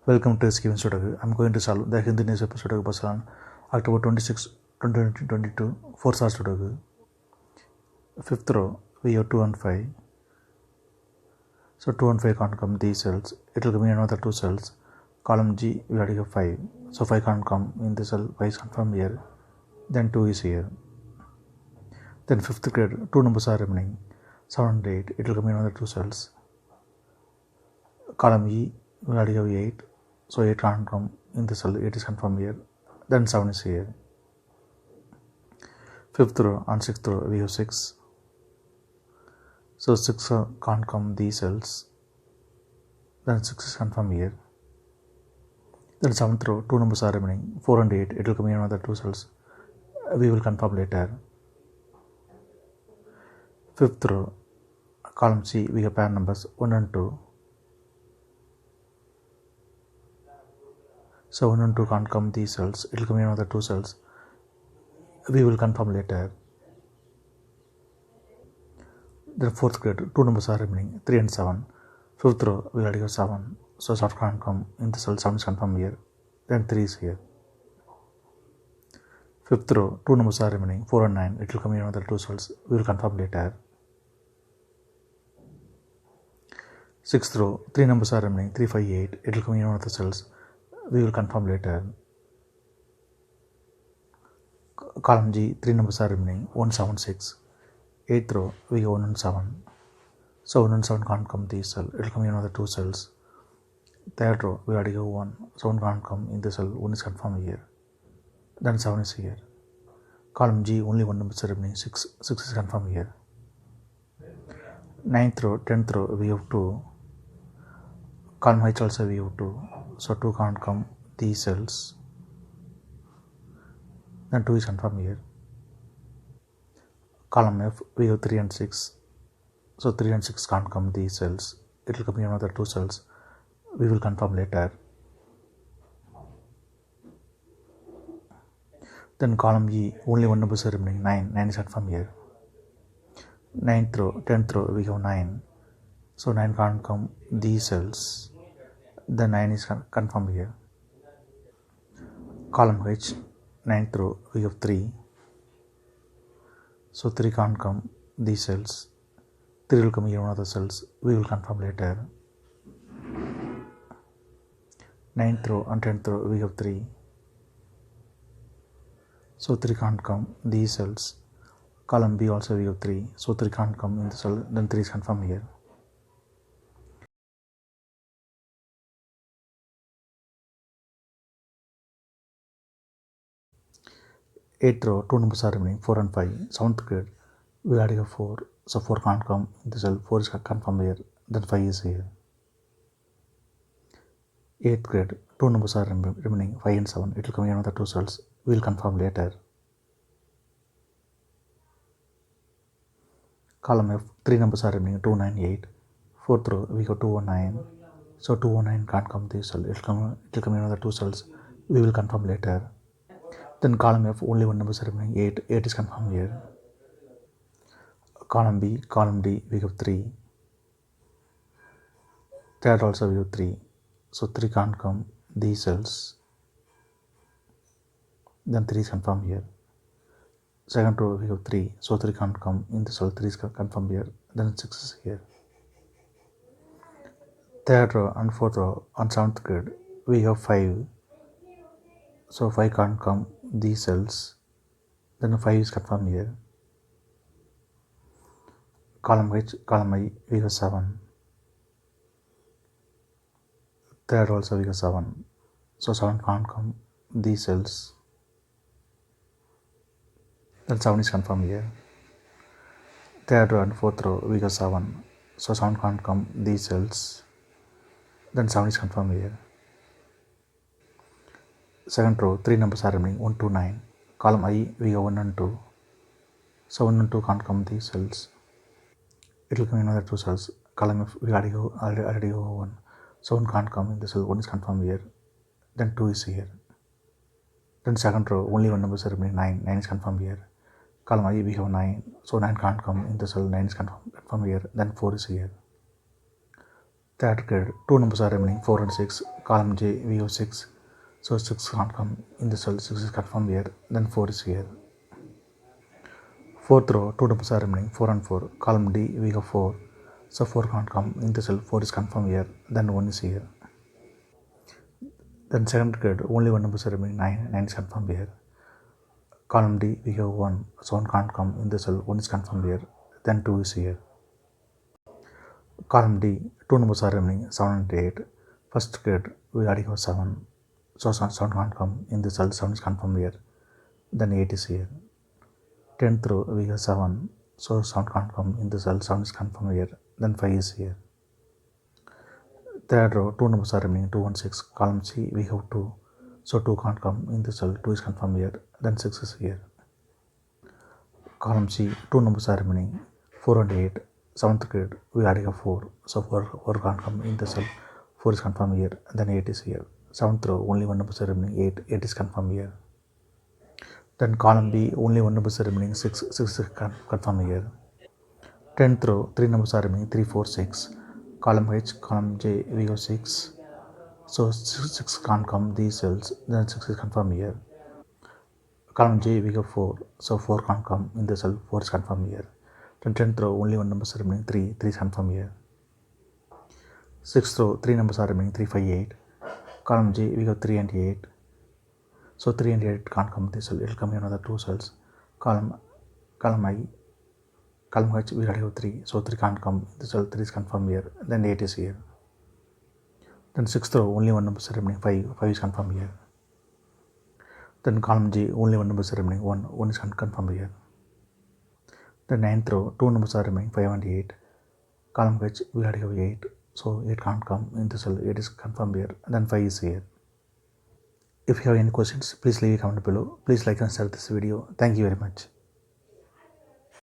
Welcome to SkVm Sudoku. I'm going to solve the Hindi newspaper Sudoku puzzle on October 26, 2022, 4-star Sudoku. Fifth row, we have 2 and 5. So 2 and 5 can't come these cells. It will come in another 2 cells. Column G, we already have 5. So 5 can't come in the cell. 5 is confirmed here. Then 2 is here. Then fifth grade, 2 numbers are remaining. 7 and 8. It will come in another 2 cells. Column E, we already have 8. So 8 can't come in the cell. 8 is confirmed here. Then 7 is here. Fifth row and sixth row, we have 6. So 6 can't come these cells. Then 6 is confirmed here. Then 7th row, 2 numbers are remaining. 4 and 8. It will come in another 2 cells. We will confirm later. Fifth row, column C, we have pair numbers 1 and 2. So 1 and 2 can't come these cells. It will come in another 2 cells. We will confirm later. Then fourth grade, 2 numbers are remaining, 3 and 7. Fifth row, we already have 7. So 7 can't come in the cell. 7 is confirmed here. Then 3 is here. Fifth row, 2 numbers are remaining, 4 and 9. It will come in another 2 cells. We will confirm later. Sixth row, 3 numbers are remaining, 3, 5, 8. It will come in another cells. We will confirm later. Column G, 3 numbers are remaining, 1, 7, 6. 8th row, we have 1 and 7. So 1 and 7 can't come these cells. It will come in another 2 cells. Third row, we already have 1. So 1 can't come in the cell. 1 is confirmed here. Then 7 is here. Column G, only 1 number is remaining, 6. 6 is confirmed here. 9th row, 10th row, we have 2. Column H also we have 2. So 2 can't come these cells. Then 2 is confirmed here. Column F, we have 3 and 6. So 3 and 6 can't come these cells. It will come in another 2 cells. We will confirm later. Then column E, only 1 number is remaining, 9. 9 is confirmed here. 9th row, 10th row, we have 9. So 9 can't come these cells. Then 9 is confirmed here. Column H, 9th row, we have 3. So 3 can't come these cells. 3 will come here in other cells. We will confirm later. 9th row and 10th row, we have 3. So 3 can't come these cells. Column B also we have 3. So 3 can't come in the cell. Then 3 is confirmed here. Eighth row, 2 numbers are remaining, 4 and 5. 7th grade, we already have 4. So 4 can't come in the cell. 4 is confirmed here. Then 5 is here. 8th grade, 2 numbers are remaining, 5 and 7. It will come in another 2 cells. We will confirm later. Column F, 3 numbers are remaining, 2, 9, 8. 4th row, we have 2, 1, 9. So 2, 1, 9 can't come this cell. It will come in another 2 cells. We will confirm later. Then column F, only 1 number is remaining, 8. 8 is confirmed here. Column B, column D, we have 3. Third also we have 3. So 3 can't come these cells. Then 3 is confirmed here. Second row we have 3. So 3 can't come in the cell. 3 is confirmed here. Then 6 is here. Third row and fourth row on 7th grade, we have 5. So 5 can't come these cells. Then 5 is confirmed here. Column H, column I, we have 7. Third also we have 7. So 7 can't come these cells. Then 7 is confirmed here. Third row and fourth row we have 7. So 7 can't come these cells. Then 7 is confirmed here. Second row, 3 numbers are remaining, 1, 2, 9. Column I, we have 1 and 2. So 1 and 2 can't come these cells. It will come in another 2 cells. Column F, we already have 1. So 1 can't come in the cell. 1 is confirmed here. Then 2 is here. Then second row, only 1 number is remaining, 9. 9 is confirmed here. Column I, we have 9. So 9 can't come in the cell. 9 is confirmed here. Then 4 is here. Third grid, two numbers are remaining, 4 and 6, column J, we have 6, so 6 can't come in the cell, 6 is confirmed here, then 4 is here. Fourth row, two numbers are remaining, 4 and 4, column D, we have 4, so 4 can't come in the cell, 4 is confirmed here, then 1 is here. Then second grid, only one number is remaining, 9, 9 is confirmed here. Column D, we have 1, so 1 can't come in the cell, 1 is confirmed here, then 2 is here. Column D, two numbers are remaining, 7 and 8. First grid, we already have 7, so 7 can't come in the cell, 7 is confirmed here, then 8 is here. 10th row, we have 7, so 7 can't come in the cell, 7 is confirmed here, then 5 is here. Third row, two numbers are remaining, 2 and 6. Column C, we have 2, so 2 can't come in the cell, 2 is confirmed here, then 6 is here. Column C, two numbers are remaining, 4 and 8. 7th grid, we already have 4, so 4 can't come in the cell, 4 is confirmed here, then 8 is here. 7th row, only one number is remaining, 8, 8 is confirmed here. Then column B, only one number is remaining, 6, 6 is confirmed here. 10th row, 3 numbers are remaining, 3, 4, 6. Column H, column J, we have 6, so 6 can't come these cells, then 6 is confirmed here. Column J, we have 4, so 4 can't come in the cell, 4 is confirmed here. Then 10th row, only one number is remaining, 3, 3 is confirmed here. 6th row, 3 numbers are remaining, 3, 5, 8. Column J, we have 3 and 8, so 3 and 8 can't come this cell, it will come in another 2 cells. Column I, column H, we already have 3, so 3 can't come in the cell, 3 is confirmed here, then 8 is here. Then 6th row, only one number is remaining, 5, 5 is confirmed here. Then column J, only one number is remaining, 1, 1 is confirmed here. Then 9th row, 2 numbers are remaining, 5 and 8. Column H, we already have 8, so 8 can't come in the cell, 8 is confirmed here, and then 5 is here. If you have any questions, please leave a comment below. Please like and share this video. Thank you very much.